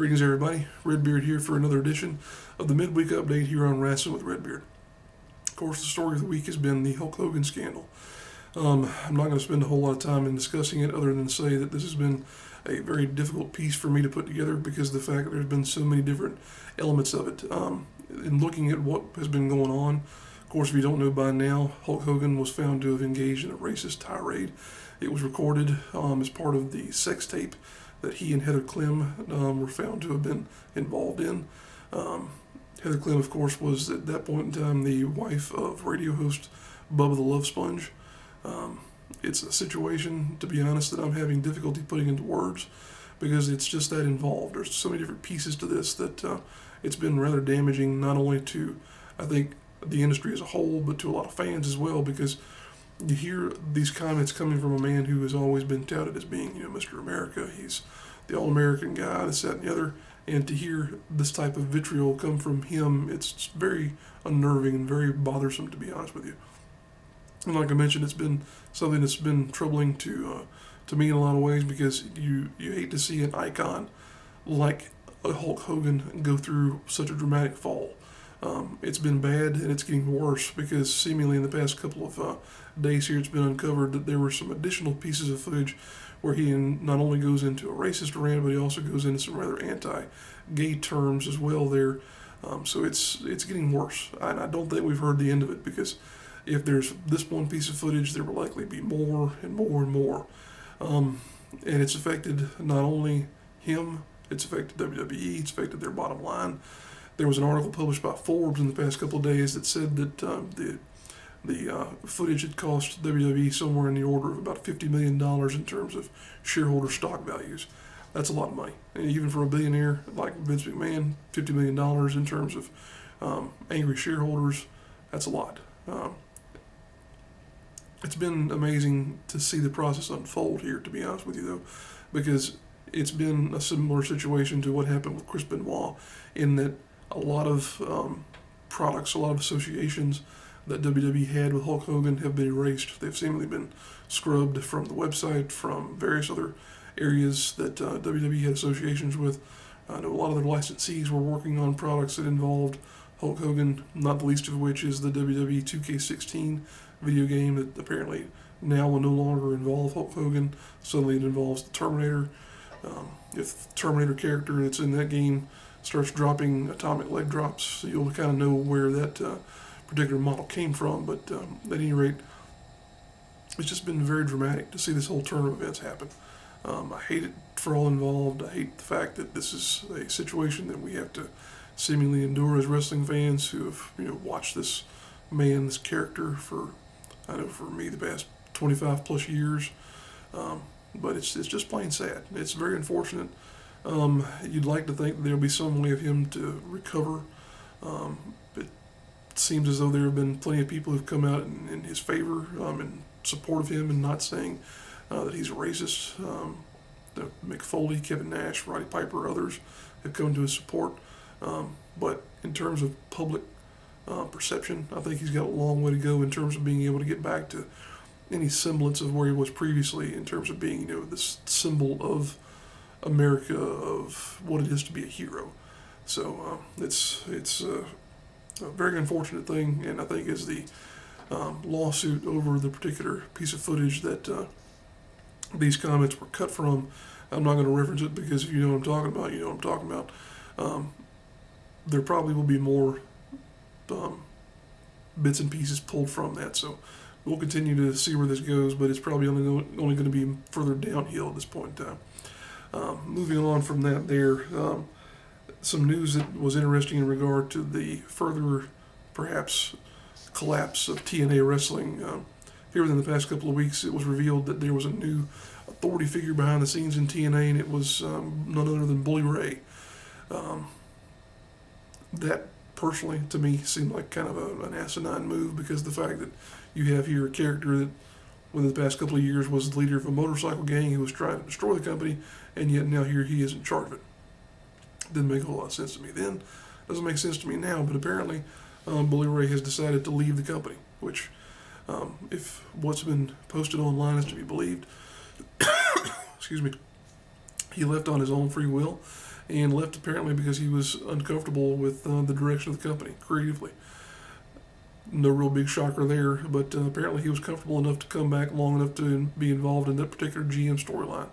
Greetings, everybody. Redbeard here for another edition of the midweek update here on Rasslin with Redbeard. Of course, the story of the week has been the Hulk Hogan scandal. I'm not going to spend a whole lot of time in discussing it other than to say that this has been a very difficult piece for me to put together because of the fact that there's been so many different elements of it. In looking at what has been going on, of course, if you don't know by now, Hulk Hogan was found to have engaged in a racist tirade. It was recorded as part of the sex tape that he and Heather Clem were found to have been involved in. Heather Clem, of course, was at that point in time the wife of radio host Bubba the Love Sponge. It's a situation, to be honest, that I'm having difficulty putting into words because it's just that involved. There's so many different pieces to this that it's been rather damaging, not only to, I think, the industry as a whole, but to a lot of fans as well, because you hear these comments coming from a man who has always been touted as being, Mr. America. He's the all-American guy, this, that, and the other. And to hear this type of vitriol come from him, it's very unnerving and very bothersome, to be honest with you. And like I mentioned, it's been something that's been troubling to me in a lot of ways because you hate to see an icon like a Hulk Hogan go through such a dramatic fall. It's been bad, and it's getting worse because seemingly in the past couple of days here, it's been uncovered that there were some additional pieces of footage where he not only goes into a racist rant, but he also goes into some rather anti-gay terms as well there. So it's getting worse, and I don't think we've heard the end of it because if there's this one piece of footage, there will likely be more and more and more. And it's affected not only him, it's affected WWE, it's affected their bottom line. There was an article published by Forbes in the past couple of days that said that the footage had cost WWE somewhere in the order of about $50 million in terms of shareholder stock values. That's a lot of money. And even for a billionaire like Vince McMahon, $50 million in terms of angry shareholders, that's a lot. It's been amazing to see the process unfold here, to be honest with you, though, because it's been a similar situation to what happened with Chris Benoit in that a lot of products, a lot of associations that WWE had with Hulk Hogan have been erased. They've seemingly been scrubbed from the website, from various other areas that WWE had associations with. I know a lot of their licensees were working on products that involved Hulk Hogan, not the least of which is the WWE 2K16 video game that apparently now will no longer involve Hulk Hogan. Suddenly it involves the Terminator. If the Terminator character that's in that game starts dropping atomic leg drops, you'll kind of know where that particular model came from. But at any rate, it's just been very dramatic to see this whole turn of events happen. I hate it for all involved. I hate the fact that this is a situation that we have to seemingly endure as wrestling fans who have watched this man, this character for, I know for me, the past 25 plus years. But it's just plain sad. It's very unfortunate. You'd like to think that there'll be some way of him to recover. It seems as though there have been plenty of people who've come out in his favor, in support of him, and not saying that he's a racist. Mick Foley, Kevin Nash, Roddy Piper, others have come to his support. But in terms of public perception, I think he's got a long way to go in terms of being able to get back to any semblance of where he was previously in terms of being, this symbol of America, of what it is to be a hero. So it's a very unfortunate thing, and I think as the lawsuit over the particular piece of footage that these comments were cut from, I'm not going to reference it because if you know what I'm talking about, you know what I'm talking about. There probably will be more bits and pieces pulled from that, so we'll continue to see where this goes, but it's probably only going to be further downhill at this point in time. Moving on from that there, some news that was interesting in regard to the further, perhaps, collapse of TNA wrestling. Here within the past couple of weeks, it was revealed that there was a new authority figure behind the scenes in TNA, and it was none other than Bully Ray. That, personally, to me, seemed like kind of an asinine move because the fact that you have here a character that, within the past couple of years, was the leader of a motorcycle gang who was trying to destroy the company, and yet now here he is in charge of it. Didn't make a whole lot of sense to me then. Doesn't make sense to me now, but apparently Bully Ray has decided to leave the company, which, if what's been posted online is to be believed, excuse me, he left on his own free will, and left apparently because he was uncomfortable with the direction of the company creatively. No real big shocker there, but apparently he was comfortable enough to come back long enough to be involved in that particular GM storyline.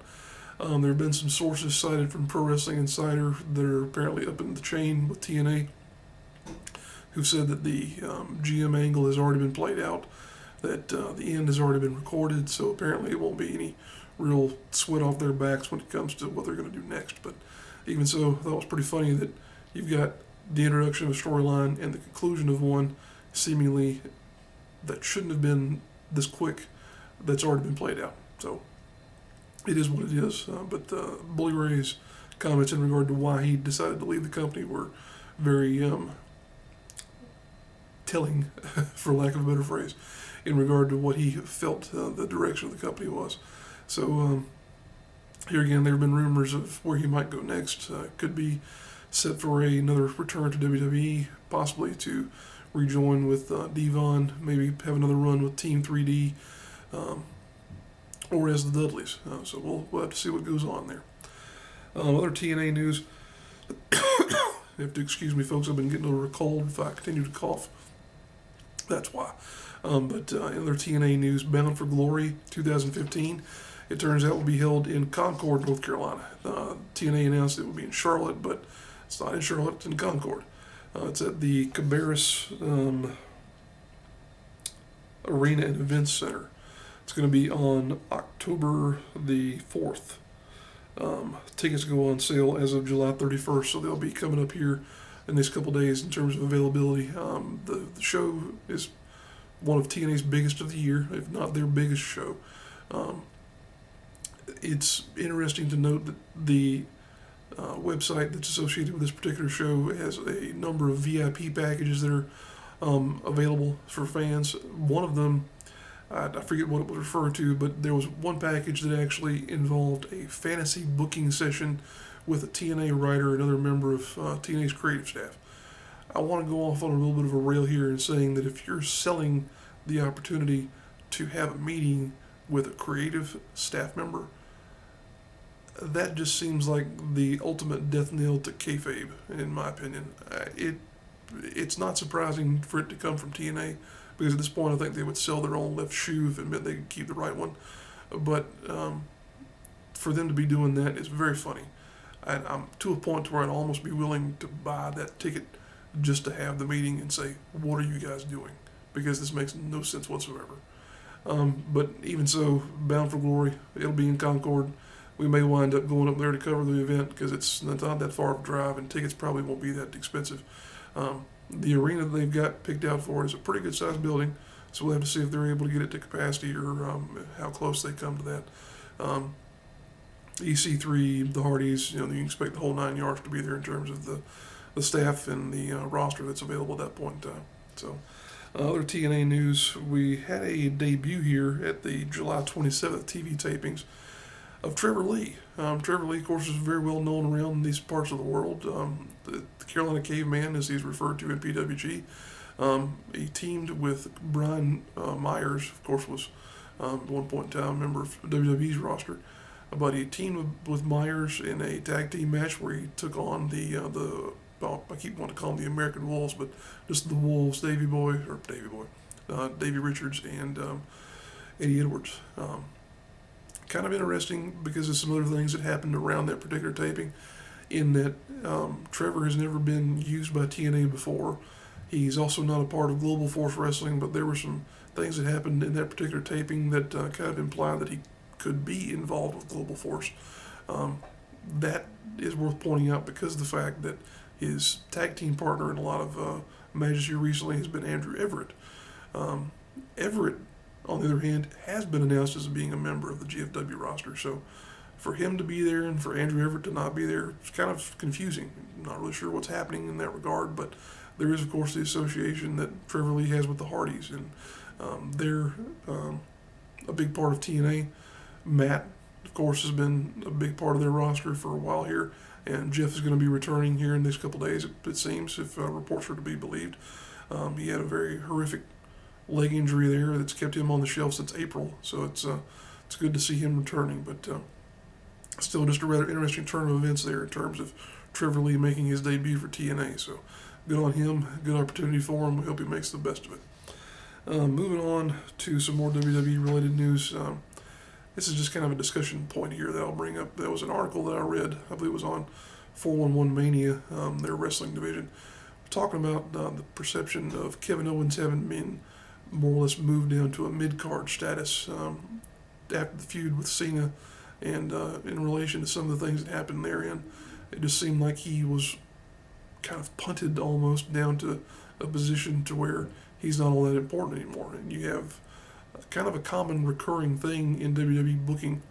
There have been some sources cited from Pro Wrestling Insider that are apparently up in the chain with TNA who said that the GM angle has already been played out, that the end has already been recorded, so apparently it won't be any real sweat off their backs when it comes to what they're going to do next. But even so, I thought it was pretty funny that you've got the introduction of a storyline and the conclusion of one seemingly that shouldn't have been this quick that's already been played out. So it is what it is. But Bully Ray's comments in regard to why he decided to leave the company were very telling, for lack of a better phrase, in regard to what he felt the direction of the company was. So here again, there have been rumors of where he might go next. Could be set for another return to WWE, possibly to rejoin with Devon, maybe have another run with Team 3D, or as the Dudleys. So we'll have to see what goes on there. Other TNA news. You have to excuse me, folks. I've been getting a little cold. If I continue to cough, that's why. But in other TNA news, Bound for Glory 2015, it turns out will be held in Concord, North Carolina. TNA announced it would be in Charlotte, but it's not in Charlotte, it's in Concord. It's at the Cabarrus Arena and Events Center. It's going to be on October the 4th. Tickets go on sale as of July 31st, so they'll be coming up here in these couple days in terms of availability. The show is one of TNA's biggest of the year, if not their biggest show. It's interesting to note that the website that's associated with this particular show has a number of VIP packages that are available for fans. One of them, I forget what it was referring to, but there was one package that actually involved a fantasy booking session with a TNA writer, another member of TNA's creative staff. I want to go off on a little bit of a rail here in saying that if you're selling the opportunity to have a meeting with a creative staff member, that just seems like the ultimate death knell to kayfabe, in my opinion. It's not surprising for it to come from TNA, because at this point I think they would sell their own left shoe if it meant they could keep the right one. But for them to be doing that is very funny. I'm to a point to where I'd almost be willing to buy that ticket just to have the meeting and say, what are you guys doing? Because this makes no sense whatsoever. But even so, Bound for Glory, it'll be in Concord. We may wind up going up there to cover the event because it's not that far of a drive, and tickets probably won't be that expensive. The arena that they've got picked out for it is a pretty good sized building, so we'll have to see if they're able to get it to capacity or how close they come to that. EC3, the Hardys, you can expect the whole 9 yards to be there in terms of the staff and the roster that's available at that point in time. So, other TNA news, we had a debut here at the July 27th TV tapings of Trevor Lee. Trevor Lee, of course, is very well known around these parts of the world. The Carolina Caveman, as he's referred to in PWG. He teamed with Brian Myers, of course, was at one point in time a member of WWE's roster. But he teamed with Myers in a tag team match where he took on I keep wanting to call them the American Wolves, but just the Wolves, Davey Richards and Eddie Edwards. Kind of interesting because of some other things that happened around that particular taping, in that Trevor has never been used by TNA before. He's also not a part of Global Force Wrestling, but there were some things that happened in that particular taping that kind of implied that he could be involved with Global Force. That is worth pointing out because of the fact that his tag team partner in a lot of matches here recently has been Andrew Everett. Everett, on the other hand, has been announced as being a member of the GFW roster. So for him to be there and for Andrew Everett to not be there, it's kind of confusing. I'm not really sure what's happening in that regard, but there is, of course, the association that Trevor Lee has with the Hardys, and they're a big part of TNA. Matt, of course, has been a big part of their roster for a while here, and Jeff is going to be returning here in the next couple days, it seems, if reports are to be believed. He had a very horrific leg injury there that's kept him on the shelf since April, so it's good to see him returning, but still just a rather interesting turn of events there in terms of Trevor Lee making his debut for TNA. So good on him. Good opportunity for him. We hope he makes the best of it. Moving on to some more WWE related news. This is just kind of a discussion point here that I'll bring up. There was an article that I read, I believe it was on 411 Mania, their wrestling division, talking about the perception of Kevin Owens having been more or less moved down to a mid-card status after the feud with Cena, and in relation to some of the things that happened therein, it just seemed like he was kind of punted almost down to a position to where he's not all that important anymore. And you have kind of a common recurring thing in WWE booking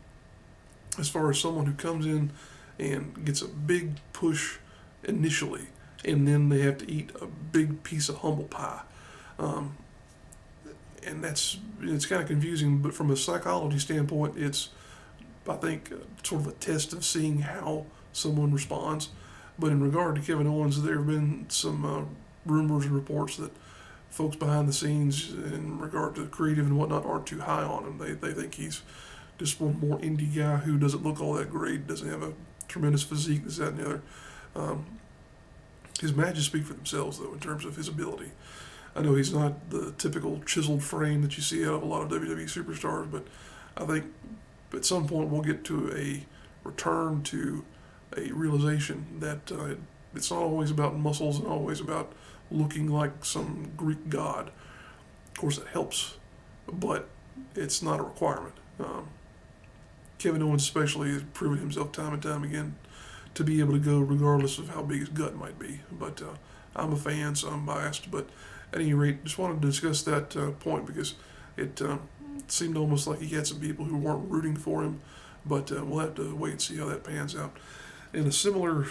as far as someone who comes in and gets a big push initially, and then they have to eat a big piece of humble pie. And it's kind of confusing, but from a psychology standpoint, it's, I think, sort of a test of seeing how someone responds. But in regard to Kevin Owens, there have been some rumors and reports that folks behind the scenes in regard to creative and whatnot aren't too high on him. They think he's just one more indie guy who doesn't look all that great, doesn't have a tremendous physique, this, that, and the other. His matches speak for themselves, though, in terms of his ability. I know he's not the typical chiseled frame that you see out of a lot of WWE superstars, but I think at some point we'll get to a return to a realization that it's not always about muscles and always about looking like some Greek god. Of course, that helps, but it's not a requirement. Kevin Owens especially has proven himself time and time again to be able to go regardless of how big his gut might be. But I'm a fan, so I'm biased. But at any rate, just wanted to discuss that point because it seemed almost like he had some people who weren't rooting for him. But we'll have to wait and see how that pans out. In a similar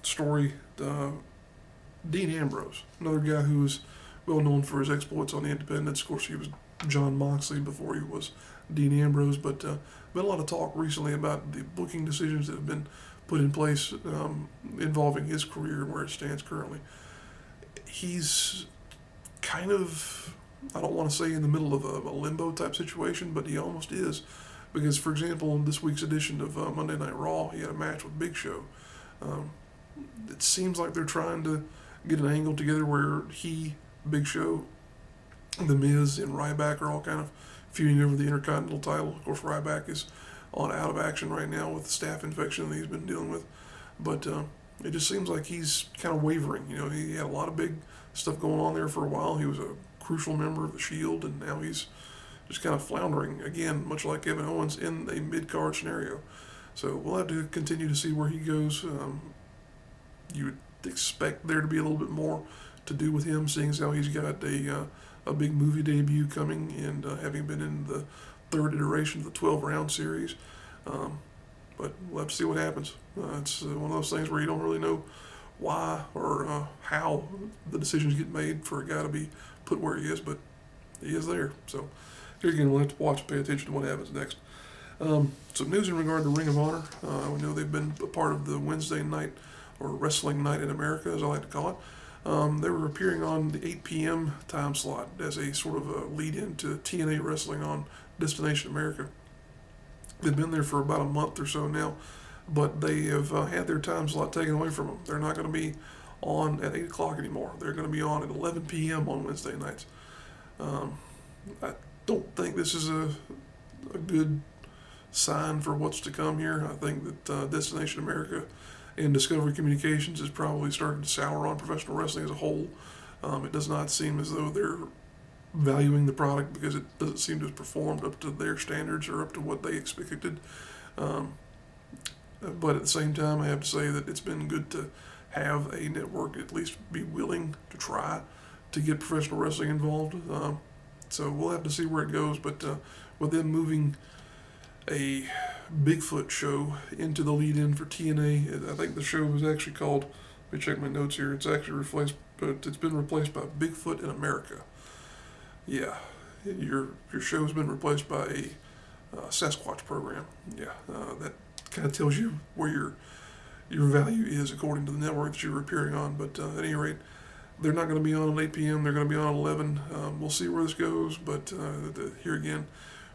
story, Dean Ambrose, another guy who was well known for his exploits on the independents. Of course, he was John Moxley before he was Dean Ambrose, but been a lot of talk recently about the booking decisions that have been put in place involving his career and where it stands currently. He's kind of, I don't want to say in the middle of a limbo type situation, but he almost is. Because, for example, in this week's edition of Monday Night Raw, he had a match with Big Show. It seems like they're trying to get an angle together where he, Big Show, The Miz, and Ryback are all kind of feuding over the Intercontinental title. Of course, Ryback is out of action right now with the staph infection that he's been dealing with. But it just seems like he's kind of wavering. You know, he had a lot of big stuff going on there for a while. He was a crucial member of the Shield, and now he's just kind of floundering again, much like Kevin Owens in a mid-card scenario. So we'll have to continue to see where he goes. You would expect there to be a little bit more to do with him, seeing as how he's got a big movie debut coming, and having been in the third iteration of the 12-round series. But we'll have to see what happens. It's one of those things where you don't really know why or how the decisions get made for a guy to be put where he is, but he is there. So here again, we'll have to watch and pay attention to what happens next. Some news in regard to Ring of Honor. We know they've been a part of the Wednesday night, or Wrestling Night in America, as I like to call it. They were appearing on the 8 p.m. time slot as a sort of a lead-in to TNA Wrestling on Destination America. They've been there for about a month or so now, but they have had their time slot taken away from them. They're not going to be on at 8 o'clock anymore. They're going to be on at 11 p.m. on Wednesday nights. I don't think this is a good sign for what's to come here. I think that Destination America and Discovery Communications is probably starting to sour on professional wrestling as a whole. It does not seem as though they're valuing the product because it doesn't seem to have performed up to their standards or up to what they expected. But at the same time, I have to say that it's been good to have a network at least be willing to try to get professional wrestling involved. So we'll have to see where it goes. But with them moving a Bigfoot show into the lead-in for TNA, I think the show was actually called, let me check my notes here, it's actually replaced, but it's been replaced by Bigfoot in America. Yeah, your show's been replaced by a Sasquatch program. Yeah, that kind of tells you where your value is according to the network that you're appearing on. But at any rate, they're not going to be on at 8 p.m. They're going to be on at 11. We'll see where this goes. But here again,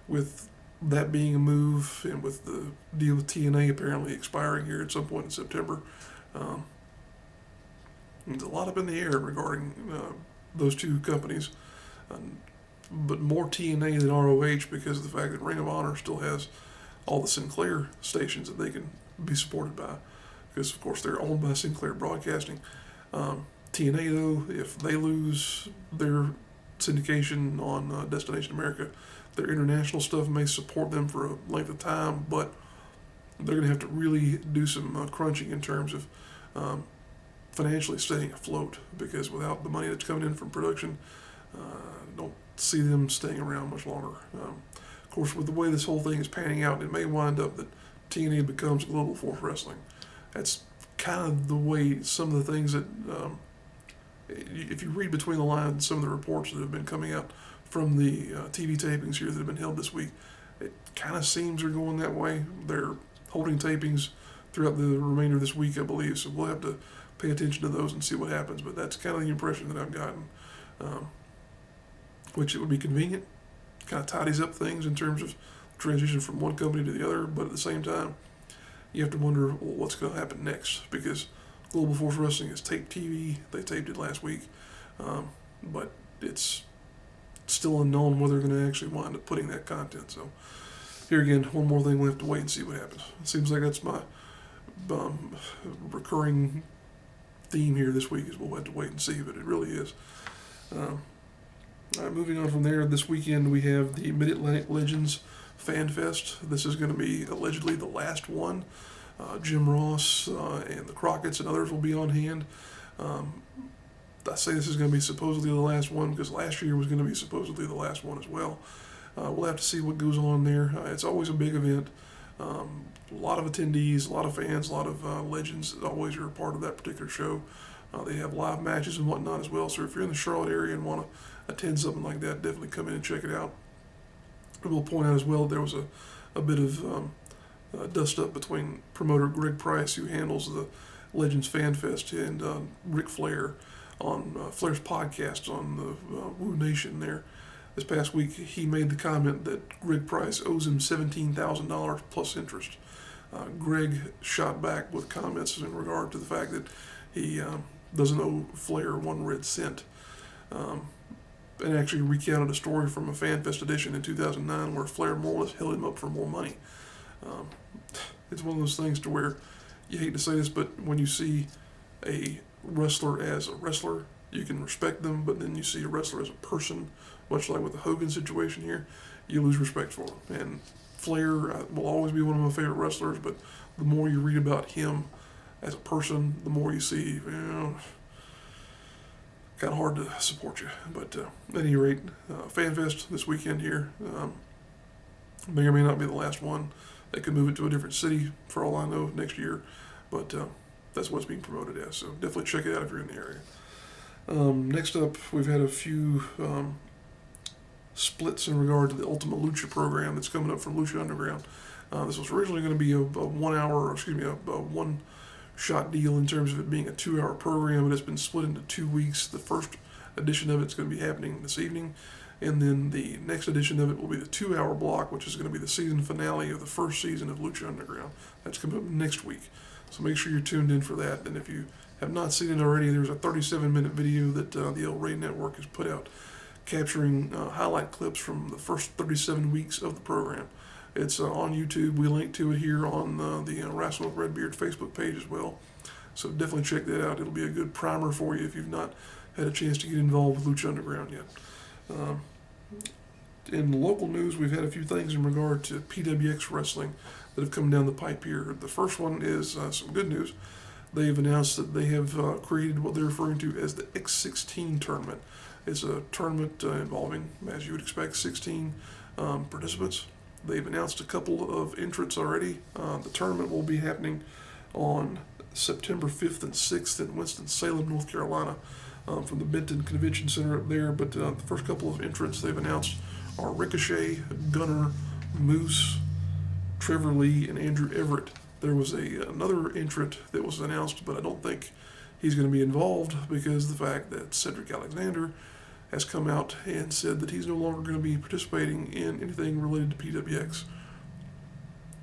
with that being a move and with the deal with TNA apparently expiring here at some point in September, Um, there's a lot up in the air regarding those two companies, but more TNA than ROH because of the fact that Ring of Honor still has all the Sinclair stations that they can be supported by, because of course they're owned by Sinclair Broadcasting. TNA though, if they lose their syndication on Destination America, their international stuff may support them for a length of time, but they're going to have to really do some crunching in terms of financially staying afloat, because without the money that's coming in from production, don't see them staying around much longer. Of course, with the way this whole thing is panning out, it may wind up that TNA becomes Global Force Wrestling. That's kind of the way some of the things that, if you read between the lines, some of the reports that have been coming out from the TV tapings here that have been held this week, it kind of seems they're going that way. They're holding tapings throughout the remainder of this week, I believe, so we'll have to pay attention to those and see what happens, but that's kind of the impression that I've gotten, which it would be convenient, kind of tidies up things in terms of transition from one company to the other, but at the same time, you have to wonder, well, what's going to happen next, because Global Force Wrestling is taped TV. They taped it last week, but it's still unknown whether they're going to actually wind up putting that content. So here again, one more thing, we'll have to wait and see what happens. It seems like that's my recurring theme here this week, is we'll have to wait and see, but it really is. All right, moving on from there, this weekend we have the Mid-Atlantic Legends Fan Fest. This is going to be allegedly the last one. Jim Ross and the Crockett's and others will be on hand. I say this is going to be supposedly the last one because last year was going to be supposedly the last one as well. We'll have to see what goes on there. It's always a big event. A lot of attendees, a lot of fans, a lot of legends that always are a part of that particular show. They have live matches and whatnot as well. So if you're in the Charlotte area and want to attend something like that, definitely come in and check it out. I will point out as well that there was a bit of dust up between promoter Greg Price, who handles the Legends Fan Fest, and Ric Flair on Flair's podcast on the Woo Nation there. This past week, he made the comment that Greg Price owes him $17,000 plus interest. Greg shot back with comments in regard to the fact that he doesn't owe Flair one red cent. And actually recounted a story from a FanFest edition in 2009 where Flair more or less held him up for more money. It's one of those things to where you hate to say this, but when you see a wrestler as a wrestler, you can respect them, but then you see a wrestler as a person, much like with the Hogan situation here, you lose respect for him. And Flair will always be one of my favorite wrestlers, but the more you read about him as a person, the more you see, kind of hard to support you. But at any rate, FanFest this weekend here may or may not be the last one. They could move it to a different city for all I know next year, but that's what it's being promoted as. So definitely check it out if you're in the area. Next up, we've had a few splits in regard to the Ultima Lucha program that's coming up from Lucha Underground. This was originally going to be a one-shot deal in terms of it being a 2-hour program, but it's been split into 2 weeks. The first edition of it's going to be happening this evening, and then the next edition of it will be the 2-hour block, which is going to be the season finale of the first season of Lucha Underground. That's coming up next week, so make sure you're tuned in for that. And if you have not seen it already, there's a 37-minute video that the El Rey Network has put out capturing highlight clips from the first 37 weeks of the program. It's on YouTube. We link to it here on the Rasslin with Redbeard Facebook page as well. So definitely check that out. It'll be a good primer for you if you've not had a chance to get involved with Lucha Underground yet. In local news, we've had a few things in regard to PWX Wrestling that have come down the pipe here. The first one is some good news. They've announced that they have created what they're referring to as the X16 tournament. It's a tournament involving, as you would expect, 16 participants. They've announced a couple of entrants already. The tournament will be happening on September 5th and 6th in Winston-Salem, North Carolina, from the Benton Convention Center up there. But the first couple of entrants they've announced are Ricochet, Gunner, Moose, Trevor Lee, and Andrew Everett. There was another entrant that was announced, but I don't think he's going to be involved because of the fact that Cedric Alexander has come out and said that he's no longer going to be participating in anything related to PWX.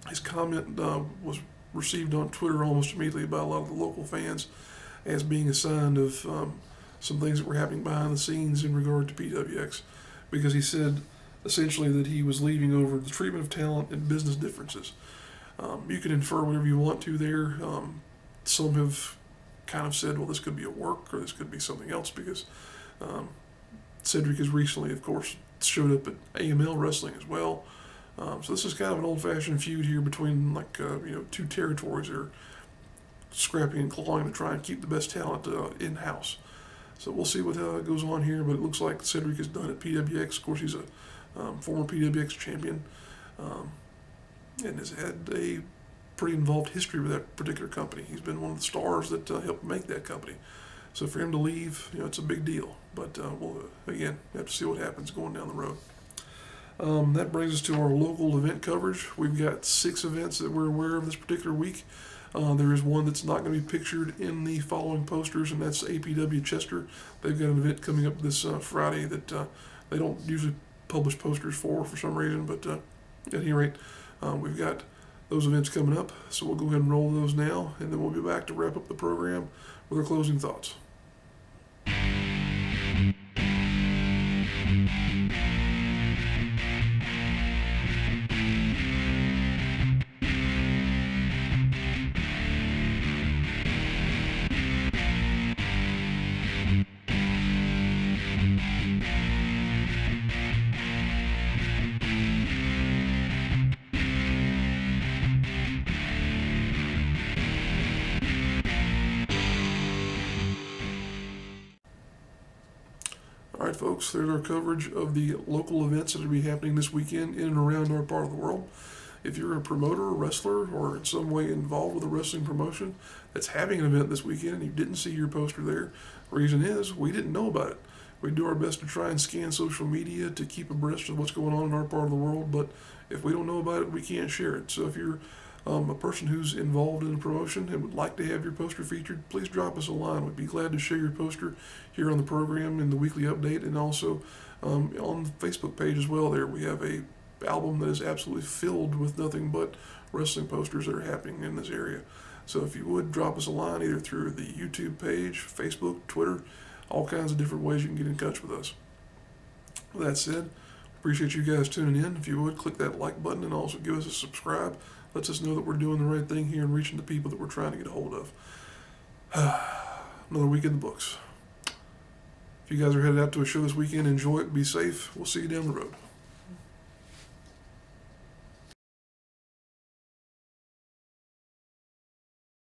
His comment was received on Twitter almost immediately by a lot of the local fans as being a sign of some things that were happening behind the scenes in regard to PWX, because he said essentially that he was leaving over the treatment of talent and business differences. You can infer whatever you want to there. Some have kind of said, well, this could be a work or this could be something else, because Cedric has recently, of course, showed up at AML Wrestling as well. So this is kind of an old-fashioned feud here between two territories that are scrapping and clawing to try and keep the best talent in-house. So we'll see what goes on here, but it looks like Cedric is done at PWX. Of course, he's a former PWX champion and has had a pretty involved history with that particular company. He's been one of the stars that helped make that company. So for him to leave, it's a big deal. But we'll, again, have to see what happens going down the road. That brings us to our local event coverage. We've got 6 events that we're aware of this particular week. There is one that's not going to be pictured in the following posters, and that's APW Chester. They've got an event coming up this Friday that they don't usually publish posters for some reason, but at any rate, we've got those events coming up, so we'll go ahead and roll those now, and then we'll be back to wrap up the program with our closing thoughts. All right, folks, there's our coverage of the local events that will be happening this weekend in and around our part of the world. If you're a promoter, a wrestler, or in some way involved with a wrestling promotion that's having an event this weekend and you didn't see your poster there, the reason is we didn't know about it. We do our best to try and scan social media to keep abreast of what's going on in our part of the world, but if we don't know about it, we can't share it. So if you're a person who's involved in a promotion and would like to have your poster featured, please drop us a line. We'd be glad to share your poster here on the program in the weekly update, and also on the Facebook page as well. There we have a album that is absolutely filled with nothing but wrestling posters that are happening in this area. So if you would, drop us a line either through the YouTube page, Facebook, Twitter, all kinds of different ways you can get in touch with us. With that said, appreciate you guys tuning in. If you would, click that like button and also give us a subscribe. Lets us know that we're doing the right thing here and reaching the people that we're trying to get a hold of. Another week in the books. If you guys are headed out to a show this weekend, enjoy it, be safe. We'll see you down the road.